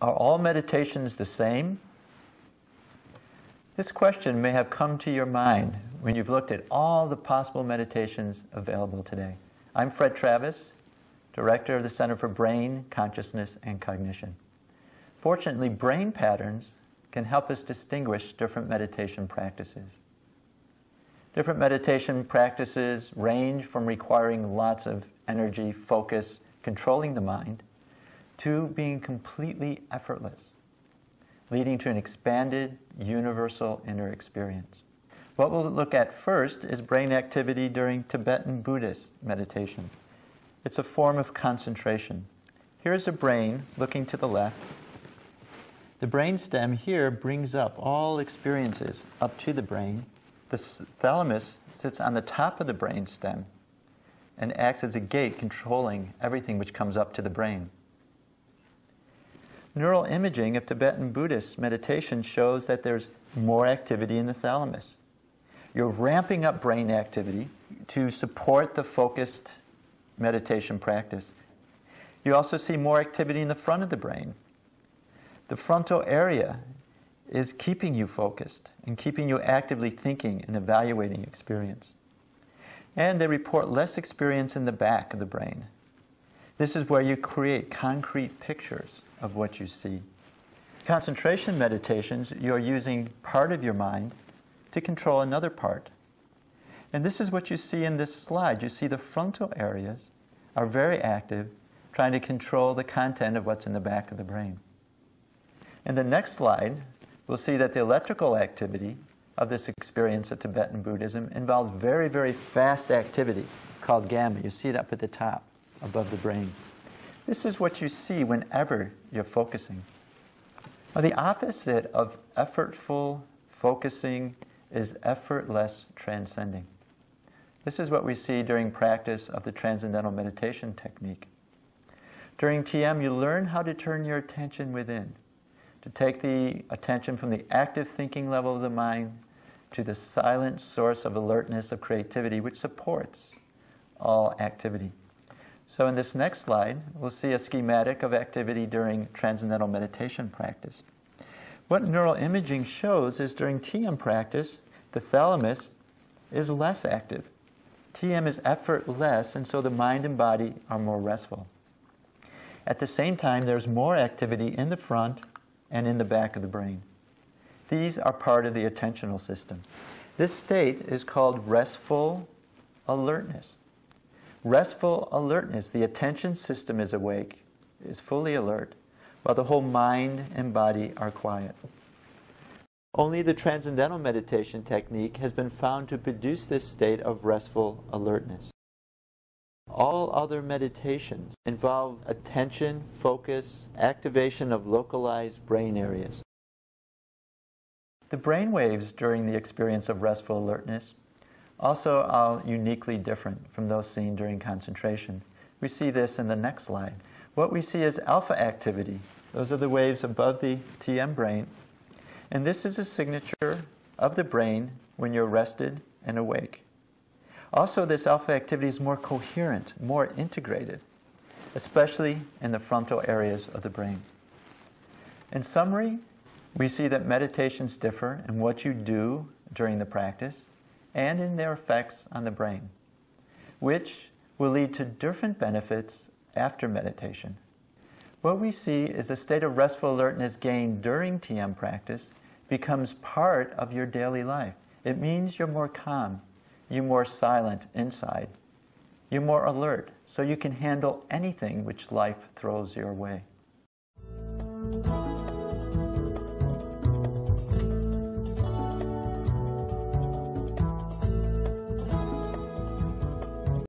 Are all meditations the same? This question may have come to your mind when you've looked at all the possible meditations available today. I'm Fred Travis, Director of the Center for Brain, Consciousness, and Cognition. Fortunately, brain patterns can help us distinguish different meditation practices. Different meditation practices range from requiring lots of energy, focus, controlling the mind, to being completely effortless, leading to an expanded, universal inner experience. What we'll look at first is brain activity during Tibetan Buddhist meditation. It's a form of concentration. Here's a brain looking to the left. The brain stem here brings up all experiences up to the brain. The thalamus sits on the top of the brain stem and acts as a gate controlling everything which comes up to the brain. Neural imaging of Tibetan Buddhist meditation shows that there's more activity in the thalamus. You're ramping up brain activity to support the focused meditation practice. You also see more activity in the front of the brain. The frontal area is keeping you focused and keeping you actively thinking and evaluating experience. And they report less experience in the back of the brain. This is where you create concrete pictures of what you see. Concentration meditations, you're using part of your mind to control another part. And this is what you see in this slide. You see the frontal areas are very active, trying to control the content of what's in the back of the brain. In the next slide, we'll see that the electrical activity of this experience of Tibetan Buddhism involves very, very fast activity called gamma. You see it up at the top, above the brain. This is what you see whenever you're focusing. Now, the opposite of effortful focusing is effortless transcending. This is what we see during practice of the Transcendental meditation technique. During TM, you learn how to turn your attention within, to take the attention from the active thinking level of the mind to the silent source of alertness, of creativity, which supports all activity. So in this next slide, we'll see a schematic of activity during Transcendental meditation practice. What neural imaging shows is during TM practice, the thalamus is less active. TM is effortless, and so the mind and body are more restful. At the same time, there's more activity in the front and in the back of the brain. These are part of the attentional system. This state is called restful alertness. Restful alertness, the attention system is awake, is fully alert, while the whole mind and body are quiet. Only the Transcendental meditation technique has been found to produce this state of restful alertness. All other meditations involve attention, focus, activation of localized brain areas. The brain waves during the experience of restful alertness also are uniquely different from those seen during concentration. We see this in the next slide. What we see is alpha activity. Those are the waves above the TM brain. And this is a signature of the brain when you're rested and awake. Also, this alpha activity is more coherent, more integrated, especially in the frontal areas of the brain. In summary, we see that meditations differ in what you do during the practice and in their effects on the brain, which will lead to different benefits after meditation. What we see is a state of restful alertness gained during TM practice becomes part of your daily life. It means you're more calm, you're more silent inside, you're more alert, so you can handle anything which life throws your way.